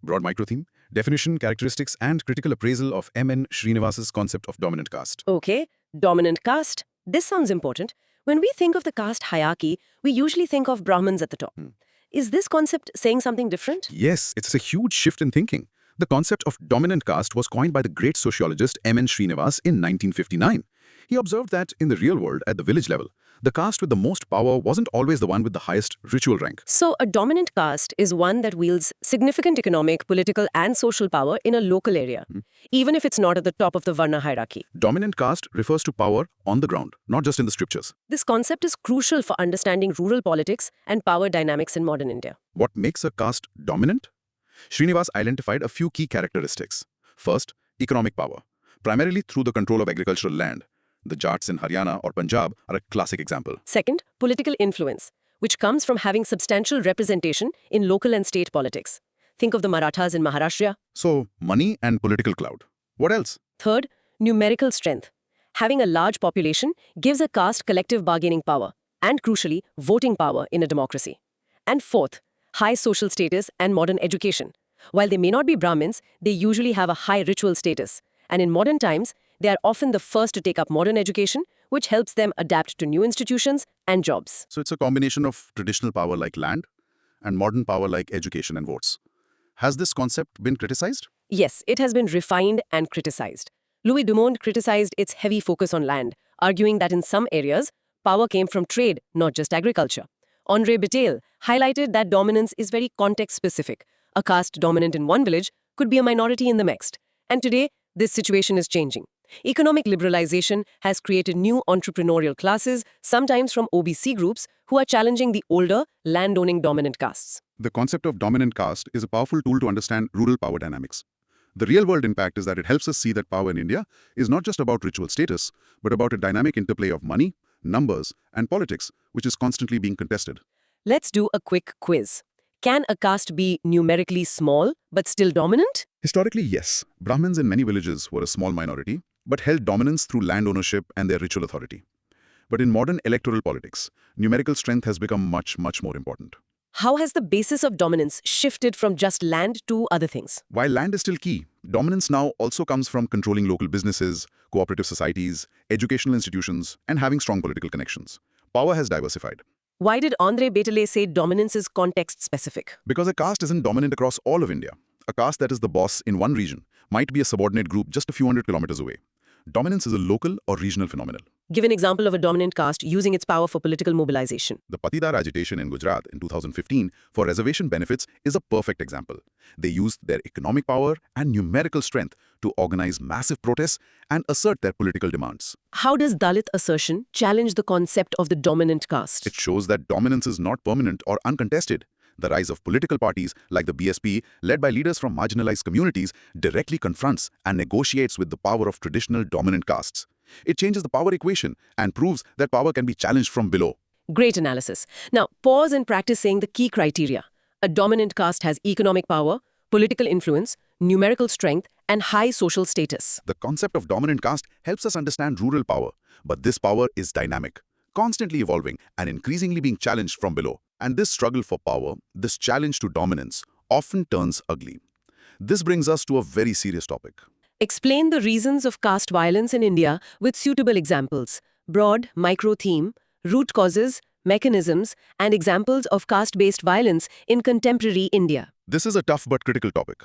Broad micro-theme, definition, characteristics, and critical appraisal of M.N. Srinivas's concept of dominant caste. Okay, dominant caste. This sounds important. When we think of the caste hierarchy, we usually think of Brahmins at the top. Is this concept saying something different? Yes, it's a huge shift in thinking. The concept of dominant caste was coined by the great sociologist M.N. Srinivas in 1959. He observed that in the real world, at the village level, the caste with the most power wasn't always the one with the highest ritual rank. So, a dominant caste is one that wields significant economic, political, and social power in a local area, even if it's not at the top of the Varna hierarchy. Dominant caste refers to power on the ground, not just in the scriptures. This concept is crucial for understanding rural politics and power dynamics in modern India. What makes a caste dominant? Srinivas identified a few key characteristics. First, economic power, primarily through the control of agricultural land. The Jats in Haryana or Punjab are a classic example. Second, political influence, which comes from having substantial representation in local and state politics. Think of the Marathas in Maharashtra. So, money and political clout. What else? Third, numerical strength. Having a large population gives a caste collective bargaining power and, crucially, voting power in a democracy. And fourth, high social status and modern education. While they may not be Brahmins, they usually have a high ritual status. And in modern times, they are often the first to take up modern education, which helps them adapt to new institutions and jobs. So it's a combination of traditional power like land and modern power like education and votes. Has this concept been criticized? Yes, it has been refined and criticized. Louis Dumont criticized its heavy focus on land, arguing that in some areas, power came from trade, not just agriculture. Andre Bitel highlighted that dominance is very context-specific. A caste dominant in one village could be a minority in the next. And today, this situation is changing. Economic liberalization has created new entrepreneurial classes, sometimes from OBC groups, who are challenging the older, land-owning dominant castes. The concept of dominant caste is a powerful tool to understand rural power dynamics. The real-world impact is that it helps us see that power in India is not just about ritual status, but about a dynamic interplay of money, numbers, and politics, which is constantly being contested. Let's do a quick quiz. Can a caste be numerically small but still dominant? Historically, yes, Brahmins in many villages were a small minority, but held dominance through land ownership and their ritual authority. But in modern electoral politics, numerical strength has become much, much more important. How has the basis of dominance shifted from just land to other things? While land is still key, dominance now also comes from controlling local businesses, cooperative societies, educational institutions, and having strong political connections. Power has diversified. Why did Andre Bitel say dominance is context-specific? Because a caste isn't dominant across all of India. A caste that is the boss in one region might be a subordinate group just a few hundred kilometers away. Dominance is a local or regional phenomenon. Give an example of a dominant caste using its power for political mobilization. The Patidar agitation in Gujarat in 2015 for reservation benefits is a perfect example. They used their economic power and numerical strength to organize massive protests and assert their political demands. How does Dalit assertion challenge the concept of the dominant caste? It shows that dominance is not permanent or uncontested. The rise of political parties like the BSP, led by leaders from marginalized communities, directly confronts and negotiates with the power of traditional dominant castes. It changes the power equation and proves that power can be challenged from below. Great analysis. Now, pause and practice saying the key criteria. A dominant caste has economic power, political influence, numerical strength, and high social status. The concept of dominant caste helps us understand rural power, but this power is dynamic, constantly evolving and increasingly being challenged from below. And this struggle for power, this challenge to dominance, often turns ugly. This brings us to a very serious topic. Explain the reasons of caste violence in India with suitable examples. Broad, micro-theme, root causes, mechanisms, and examples of caste-based violence in contemporary India. This is a tough but critical topic.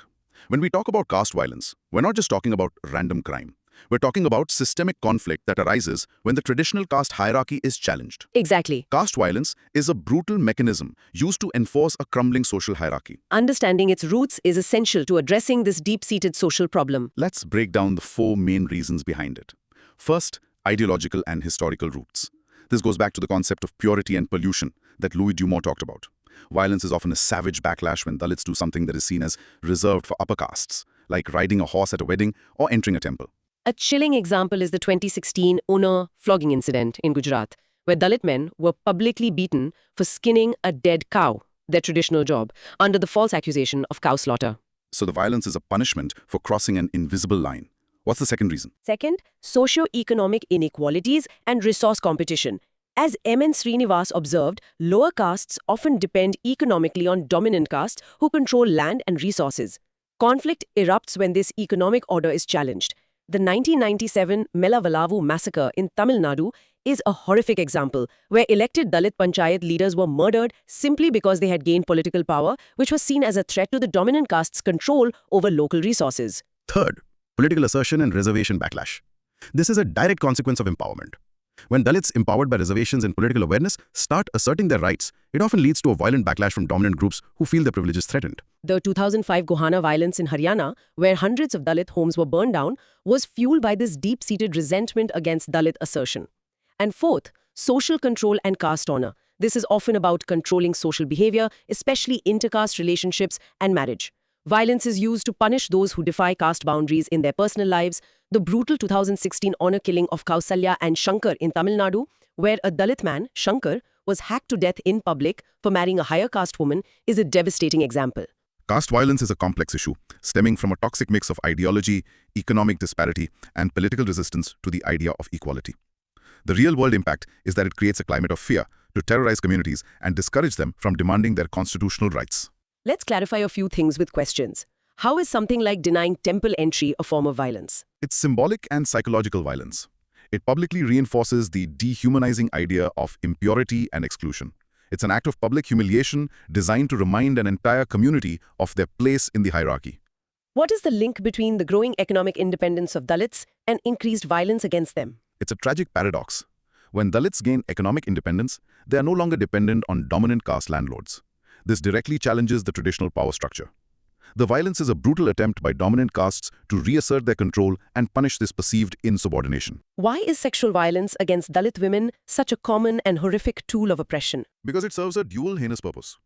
When we talk about caste violence, we're not just talking about random crime. We're talking about systemic conflict that arises when the traditional caste hierarchy is challenged. Exactly. Caste violence is a brutal mechanism used to enforce a crumbling social hierarchy. Understanding its roots is essential to addressing this deep-seated social problem. Let's break down the four main reasons behind it. First, ideological and historical roots. This goes back to the concept of purity and pollution that Louis Dumont talked about. Violence is often a savage backlash when Dalits do something that is seen as reserved for upper castes, like riding a horse at a wedding or entering a temple. A chilling example is the 2016 Una flogging incident in Gujarat, where Dalit men were publicly beaten for skinning a dead cow, their traditional job, under the false accusation of cow slaughter. So the violence is a punishment for crossing an invisible line. What's the second reason? Second, socio-economic inequalities and resource competition. As M.N. Srinivas observed, lower castes often depend economically on dominant castes who control land and resources. Conflict erupts when this economic order is challenged. The 1997 Mellavalavu massacre in Tamil Nadu is a horrific example where elected Dalit Panchayat leaders were murdered simply because they had gained political power, which was seen as a threat to the dominant caste's control over local resources. Third, political assertion and reservation backlash. This is a direct consequence of empowerment. When Dalits empowered by reservations and political awareness start asserting their rights, it often leads to a violent backlash from dominant groups who feel their privileges threatened. The 2005 Gohana violence in Haryana, where hundreds of Dalit homes were burned down, was fueled by this deep-seated resentment against Dalit assertion. And fourth, social control and caste honor. This is often about controlling social behavior, especially intercaste relationships and marriage. Violence is used to punish those who defy caste boundaries in their personal lives. The brutal 2016 honor killing of Kausalya and Shankar in Tamil Nadu, where a Dalit man, Shankar, was hacked to death in public for marrying a higher caste woman, is a devastating example. Caste violence is a complex issue, stemming from a toxic mix of ideology, economic disparity, and political resistance to the idea of equality. The real-world impact is that it creates a climate of fear to terrorize communities and discourage them from demanding their constitutional rights. Let's clarify a few things with questions. How is something like denying temple entry a form of violence? It's symbolic and psychological violence. It publicly reinforces the dehumanizing idea of impurity and exclusion. It's an act of public humiliation designed to remind an entire community of their place in the hierarchy. What is the link between the growing economic independence of Dalits and increased violence against them? It's a tragic paradox. When Dalits gain economic independence, they are no longer dependent on dominant caste landlords. This directly challenges the traditional power structure. The violence is a brutal attempt by dominant castes to reassert their control and punish this perceived insubordination. Why is sexual violence against Dalit women such a common and horrific tool of oppression? Because it serves a dual heinous purpose.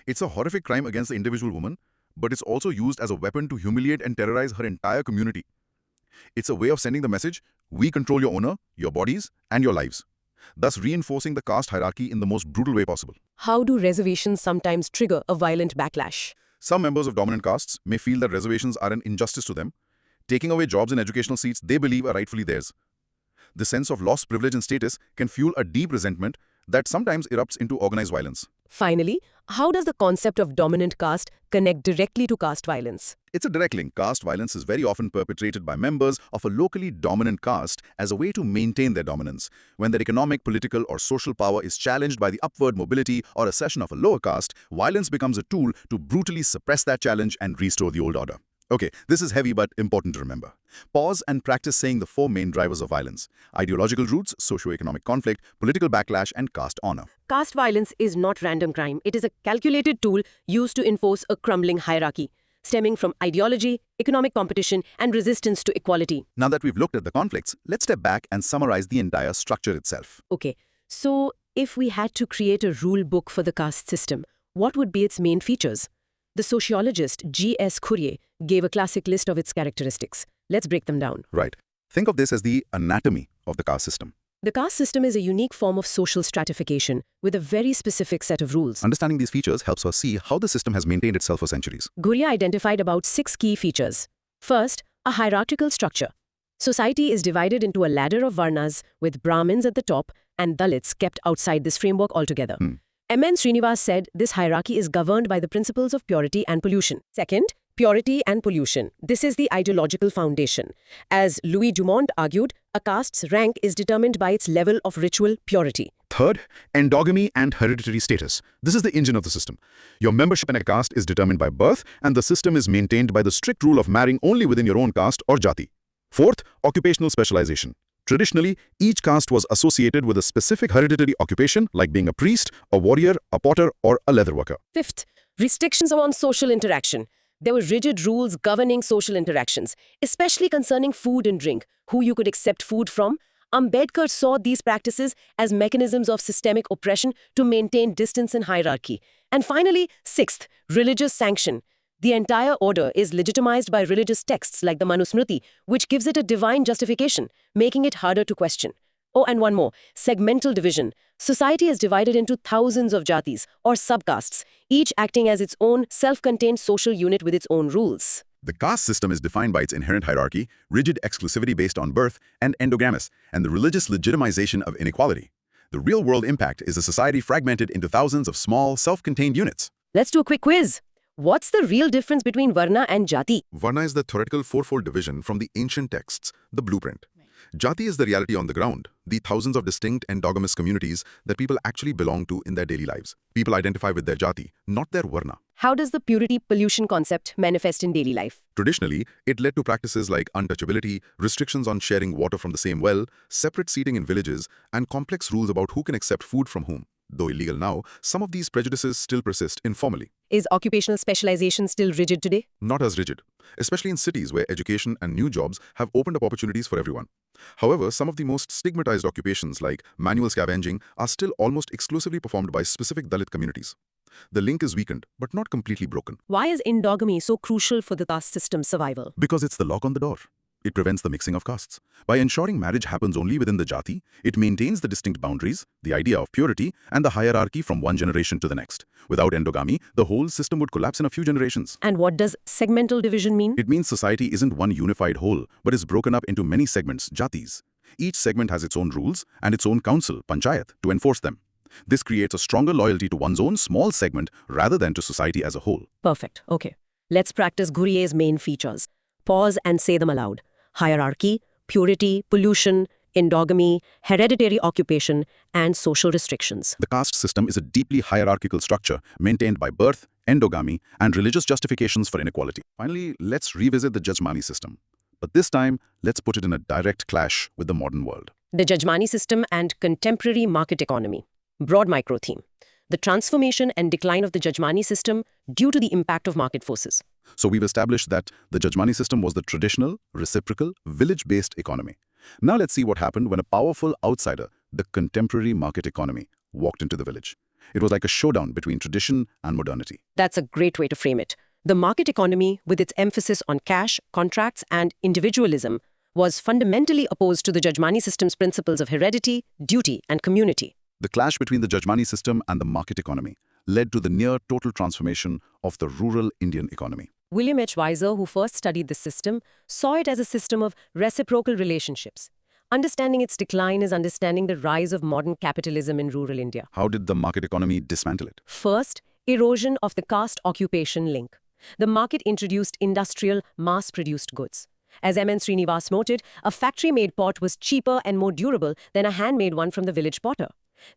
It's a horrific crime against the individual woman, but it's also used as a weapon to humiliate and terrorize her entire community. It's a way of sending the message, we control your honor, your bodies, and your lives, thus reinforcing the caste hierarchy in the most brutal way possible. How do reservations sometimes trigger a violent backlash? Some members of dominant castes may feel that reservations are an injustice to them, taking away jobs and educational seats they believe are rightfully theirs. The sense of lost privilege and status can fuel a deep resentment that sometimes erupts into organized violence. Finally, how does the concept of dominant caste connect directly to caste violence? It's a direct link. Caste violence is very often perpetrated by members of a locally dominant caste as a way to maintain their dominance. When their economic, political, or social power is challenged by the upward mobility or accession of a lower caste, violence becomes a tool to brutally suppress that challenge and restore the old order. Okay, this is heavy but important to remember. Pause and practice saying the four main drivers of violence: ideological roots, socio-economic conflict, political backlash, and caste honor. Caste violence is not random crime. It is a calculated tool used to enforce a crumbling hierarchy, stemming from ideology, economic competition, and resistance to equality. Now that we've looked at the conflicts, let's step back and summarize the entire structure itself. Okay, so if we had to create a rule book for the caste system, what would be its main features? The sociologist G.S. Courier gave a classic list of its characteristics. Let's break them down. Right. Think of this as the anatomy of the caste system. The caste system is a unique form of social stratification with a very specific set of rules. Understanding these features helps us see how the system has maintained itself for centuries. Courier identified about 6 key features. First, a hierarchical structure. Society is divided into a ladder of varnas with Brahmins at the top and Dalits kept outside this framework altogether. M.N. Srinivas said this hierarchy is governed by the principles of purity and pollution. Second, purity and pollution. This is the ideological foundation. As Louis Dumont argued, a caste's rank is determined by its level of ritual purity. Third, endogamy and hereditary status. This is the engine of the system. Your membership in a caste is determined by birth, and the system is maintained by the strict rule of marrying only within your own caste or jati. Fourth, occupational specialization. Traditionally, each caste was associated with a specific hereditary occupation like being a priest, a warrior, a potter, or a leather worker. Fifth, restrictions on social interaction. There were rigid rules governing social interactions, especially concerning food and drink, who you could accept food from. Ambedkar saw these practices as mechanisms of systemic oppression to maintain distance and hierarchy. And finally, sixth, religious sanction. The entire order is legitimized by religious texts like the Manusmriti, which gives it a divine justification, making it harder to question. Oh, and one more, segmental division. Society is divided into thousands of jatis, or subcastes, each acting as its own self-contained social unit with its own rules. The caste system is defined by its inherent hierarchy, rigid exclusivity based on birth, and endogamous, and the religious legitimization of inequality. The real-world impact is a society fragmented into thousands of small, self-contained units. Let's do a quick quiz. What's the real difference between Varna and Jati? Varna is the theoretical fourfold division from the ancient texts, the blueprint. Jati is the reality on the ground, the thousands of distinct endogamous communities that people actually belong to in their daily lives. People identify with their Jati, not their Varna. How does the purity pollution concept manifest in daily life? Traditionally, it led to practices like untouchability, restrictions on sharing water from the same well, separate seating in villages, and complex rules about who can accept food from whom. Though illegal now, some of these prejudices still persist informally. Is occupational specialization still rigid today? Not as rigid, especially in cities where education and new jobs have opened up opportunities for everyone. However, some of the most stigmatized occupations like manual scavenging are still almost exclusively performed by specific Dalit communities. The link is weakened, but not completely broken. Why is endogamy so crucial for the caste system's survival? Because it's the lock on the door. It prevents the mixing of castes. By ensuring marriage happens only within the jati, it maintains the distinct boundaries, the idea of purity, and the hierarchy from one generation to the next. Without endogamy, the whole system would collapse in a few generations. And what does segmental division mean? It means society isn't one unified whole, but is broken up into many segments, jatis. Each segment has its own rules and its own council, panchayat, to enforce them. This creates a stronger loyalty to one's own small segment rather than to society as a whole. Perfect. Okay. Let's practice Courier's main features. Pause and say them aloud. Hierarchy, purity, pollution, endogamy, hereditary occupation, and social restrictions. The caste system is a deeply hierarchical structure maintained by birth, endogamy, and religious justifications for inequality. Finally, let's revisit the Jajmani system. But this time, let's put it in a direct clash with the modern world. The Jajmani system and contemporary market economy. Broad micro theme. The transformation and decline of the Jajmani system due to the impact of market forces. So we've established that the Jajmani system was the traditional, reciprocal, village-based economy. Now let's see what happened when a powerful outsider, the contemporary market economy, walked into the village. It was like a showdown between tradition and modernity. That's a great way to frame it. The market economy, with its emphasis on cash, contracts, and individualism, was fundamentally opposed to the Jajmani system's principles of heredity, duty, and community. The clash between the Jajmani system and the market economy led to the near-total transformation of the rural Indian economy. William H. Weiser, who first studied this system, saw it as a system of reciprocal relationships. Understanding its decline is understanding the rise of modern capitalism in rural India. How did the market economy dismantle it? First, erosion of the caste-occupation link. The market introduced industrial, mass-produced goods. As M.N. Srinivas noted, a factory-made pot was cheaper and more durable than a handmade one from the village potter.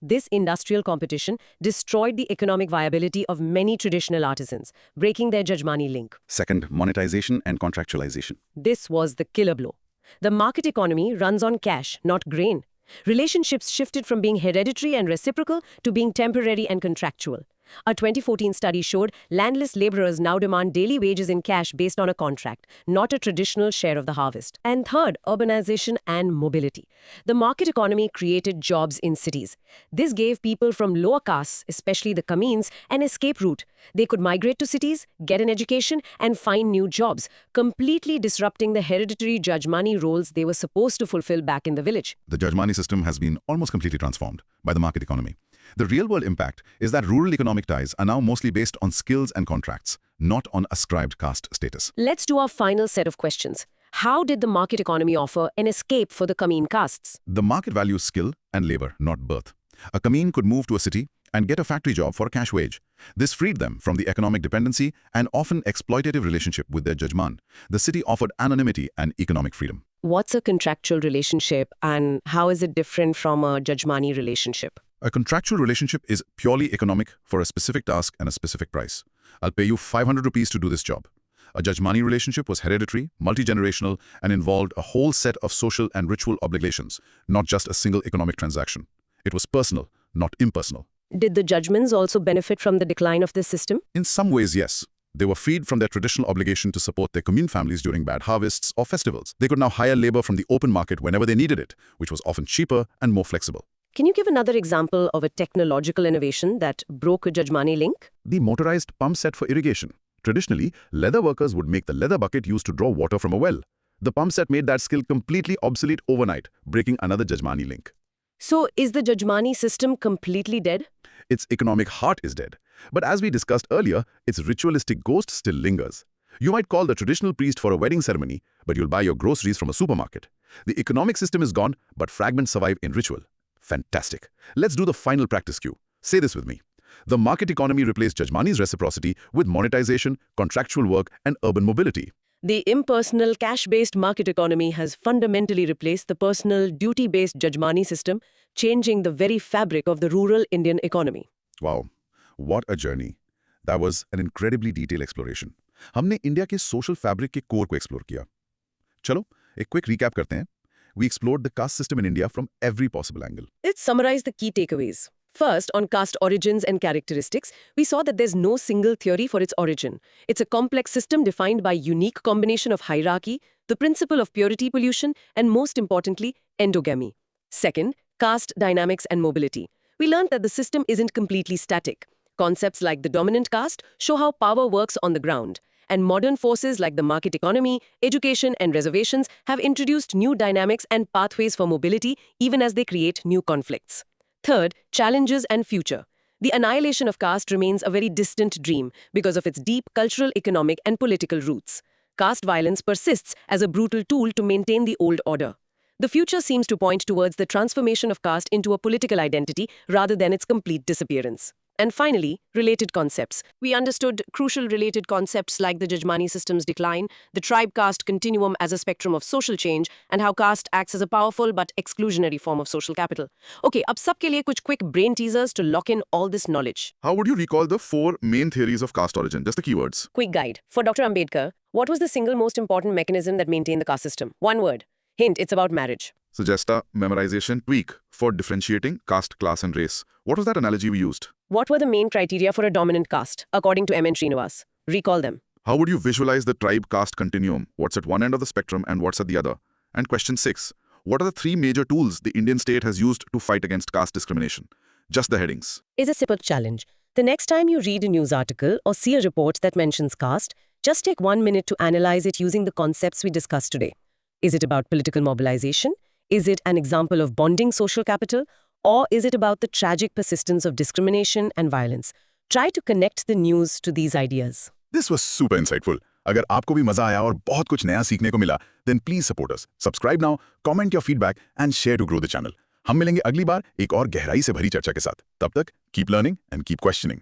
This industrial competition destroyed the economic viability of many traditional artisans, breaking their Jajmani link. Second, monetization and contractualization. This was the killer blow. The market economy runs on cash, not grain. Relationships shifted from being hereditary and reciprocal to being temporary and contractual. A 2014 study showed landless laborers now demand daily wages in cash based on a contract, not a traditional share of the harvest. And third, urbanization and mobility. The market economy created jobs in cities. This gave people from lower castes, especially the Kamins, an escape route. They could migrate to cities, get an education, and find new jobs, completely disrupting the hereditary Jajmani roles they were supposed to fulfill back in the village. The Jajmani system has been almost completely transformed by the market economy. The real-world impact is that rural economic ties are now mostly based on skills and contracts, not on ascribed caste status. Let's do our final set of questions. How did the market economy offer an escape for the Kamin castes? The market values skill and labor, not birth. A Kamin could move to a city and get a factory job for a cash wage. This freed them from the economic dependency and often exploitative relationship with their Jajman. The city offered anonymity and economic freedom. What's a contractual relationship and how is it different from a Jajmani relationship? A contractual relationship is purely economic for a specific task and a specific price. I'll pay you 500 rupees to do this job. A Jajmani relationship was hereditary, multi-generational, and involved a whole set of social and ritual obligations, not just a single economic transaction. It was personal, not impersonal. Did the Jajmans also benefit from the decline of this system? In some ways, yes. They were freed from their traditional obligation to support their commune families during bad harvests or festivals. They could now hire labor from the open market whenever they needed it, which was often cheaper and more flexible. Can you give another example of a technological innovation that broke a Jajmani link? The motorized pump set for irrigation. Traditionally, leather workers would make the leather bucket used to draw water from a well. The pump set made that skill completely obsolete overnight, breaking another Jajmani link. So, is the Jajmani system completely dead? Its economic heart is dead. But as we discussed earlier, its ritualistic ghost still lingers. You might call the traditional priest for a wedding ceremony, but you'll buy your groceries from a supermarket. The economic system is gone, but fragments survive in ritual. Fantastic. Let's do the final practice cue. Say this with me. The market economy replaced Jajmani's reciprocity with monetization, contractual work, and urban mobility. The impersonal, cash-based market economy has fundamentally replaced the personal, duty-based Jajmani system, changing the very fabric of the rural Indian economy. Wow, what a journey. That was an incredibly detailed exploration. हमने India के social fabric के core को explore किया. चलो, एक quick recap करते हैं. We explored the caste system in India from every possible angle. Let's summarize the key takeaways. First, on caste origins and characteristics, we saw that there's no single theory for its origin. It's a complex system defined by unique combination of hierarchy, the principle of purity pollution, and most importantly, endogamy. Second, caste dynamics and mobility. We learned that the system isn't completely static. Concepts like the dominant caste show how power works on the ground. And modern forces like the market economy, education, and reservations have introduced new dynamics and pathways for mobility even as they create new conflicts. Third, challenges and future. The annihilation of caste remains a very distant dream because of its deep cultural, economic, and political roots. Caste violence persists as a brutal tool to maintain the old order. The future seems to point towards the transformation of caste into a political identity rather than its complete disappearance. And finally, related concepts. We understood crucial related concepts like the Jajmani system's decline, the tribe-caste continuum as a spectrum of social change, and how caste acts as a powerful but exclusionary form of social capital. Okay, ab sabke liye kuch quick brain teasers to lock in all this knowledge. How would you recall the 4 main theories of caste origin? Just the keywords. Quick guide. For Dr. Ambedkar, what was the single most important mechanism that maintained the caste system? One word. Hint, it's about marriage. Suggest a memorization tweak for differentiating caste, class, and race. What was that analogy we used? What were the main criteria for a dominant caste, according to M.N. Srinivas? Recall them. How would you visualize the tribe-caste continuum? What's at one end of the spectrum and what's at the other? And question 6. What are the 3 major tools the Indian state has used to fight against caste discrimination? Just the headings. Is a simple challenge. The next time you read a news article or see a report that mentions caste, just take 1 minute to analyze it using the concepts we discussed today. Is it about political mobilization? Is it an example of bonding social capital? Or is it about the tragic persistence of discrimination and violence? Try to connect the news to these ideas. This was super insightful. अगर आपको भी मजा आया और बहुत कुछ नया सीखने को मिला, then please support us. Subscribe now, comment your feedback and share to grow the channel. हम मिलेंगे अगली बार एक और गहराई से भरी चर्चा के साथ. तब तक keep learning and keep questioning.